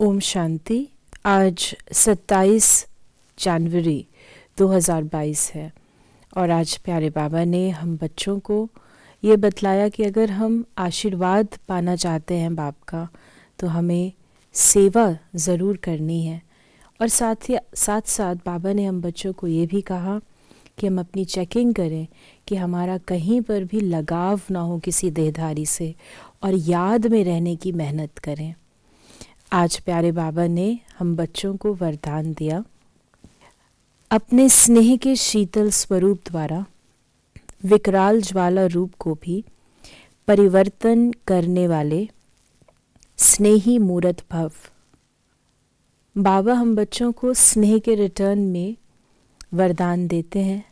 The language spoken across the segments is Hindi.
ओम शांति। आज 27 जनवरी 2022 है और आज प्यारे बाबा ने हम बच्चों को ये बतलाया कि अगर हम आशीर्वाद पाना चाहते हैं बाप का तो हमें सेवा ज़रूर करनी है। और साथ साथ बाबा ने हम बच्चों को ये भी कहा कि हम अपनी चेकिंग करें कि हमारा कहीं पर भी लगाव ना हो किसी देहधारी से और याद में रहने की मेहनत करें। आज प्यारे बाबा ने हम बच्चों को वरदान दिया, अपने स्नेह के शीतल स्वरूप द्वारा विकराल ज्वाला रूप को भी परिवर्तन करने वाले स्नेही मूर्त भव। बाबा हम बच्चों को स्नेह के रिटर्न में वरदान देते हैं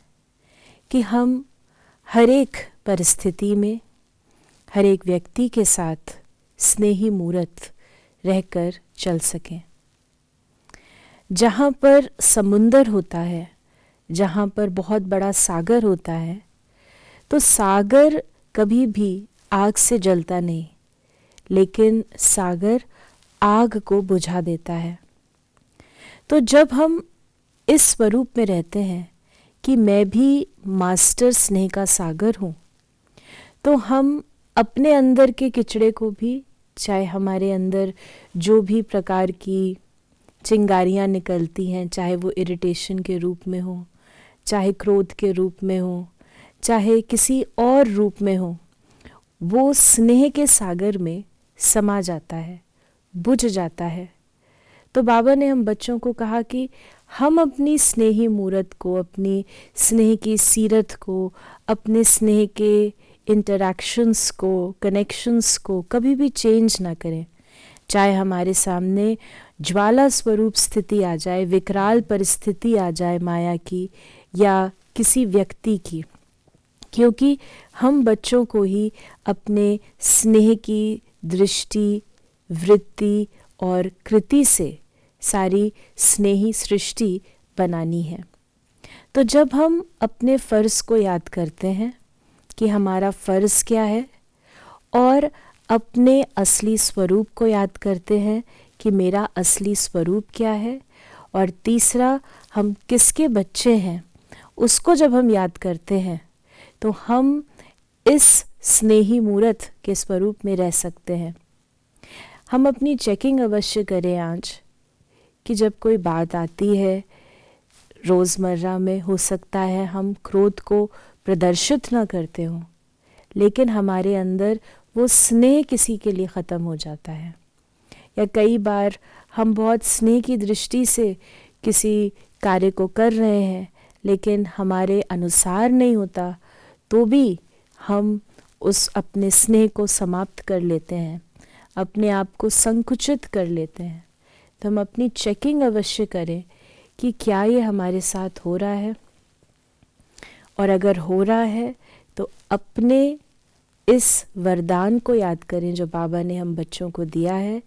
कि हम हर एक परिस्थिति में हर एक व्यक्ति के साथ स्नेही मूर्त रहकर चल सकें। जहाँ पर समुंदर होता है, जहाँ पर बहुत बड़ा सागर होता है, तो सागर कभी भी आग से जलता नहीं, लेकिन सागर आग को बुझा देता है। तो जब हम इस स्वरूप में रहते हैं कि मैं भी मास्टर स्नेह का सागर हूँ, तो हम अपने अंदर के किचड़े को भी, चाहे हमारे अंदर जो भी प्रकार की चिंगारियाँ निकलती हैं, चाहे वो इरिटेशन के रूप में हो, चाहे क्रोध के रूप में हो, चाहे किसी और रूप में हो, वो स्नेह के सागर में समा जाता है, बुझ जाता है। तो बाबा ने हम बच्चों को कहा कि हम अपनी स्नेही मूर्त को, अपनी स्नेह की सीरत को, अपने स्नेह के इंटरैक्शंस को, कनेक्शंस को कभी भी चेंज ना करें। चाहे हमारे सामने ज्वाला स्वरूप स्थिति आ जाए, विकराल परिस्थिति आ जाए माया की या किसी व्यक्ति की, क्योंकि हम बच्चों को ही अपने स्नेह की दृष्टि, वृत्ति और कृति से सारी स्नेही सृष्टि बनानी है। तो जब हम अपने फ़र्ज़ को याद करते हैं कि हमारा फ़र्ज़ क्या है और अपने असली स्वरूप को याद करते हैं कि मेरा असली स्वरूप क्या है, और तीसरा हम किसके बच्चे हैं, उसको जब हम याद करते हैं तो हम इस स्नेही मूर्त के स्वरूप में रह सकते हैं। हम अपनी चेकिंग अवश्य करें आज कि जब कोई बात आती है रोज़मर्रा में, हो सकता है हम क्रोध को प्रदर्शित ना करते हों, लेकिन हमारे अंदर वो स्नेह किसी के लिए ख़त्म हो जाता है। या कई बार हम बहुत स्नेह की दृष्टि से किसी कार्य को कर रहे हैं, लेकिन हमारे अनुसार नहीं होता, तो भी हम उस अपने स्नेह को समाप्त कर लेते हैं, अपने आप को संकुचित कर लेते हैं। तो हम अपनी चेकिंग अवश्य करें कि क्या ये हमारे साथ हो रहा है, और अगर हो रहा है तो अपने इस वरदान को याद करें जो बाबा ने हम बच्चों को दिया है।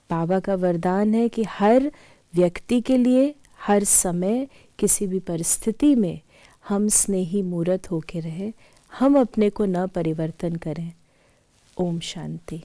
बाबा का वरदान है कि हर व्यक्ति के लिए हर समय किसी भी परिस्थिति में हम स्नेही मूर्त होके रहें, हम अपने को न परिवर्तन करें। ओम शांति।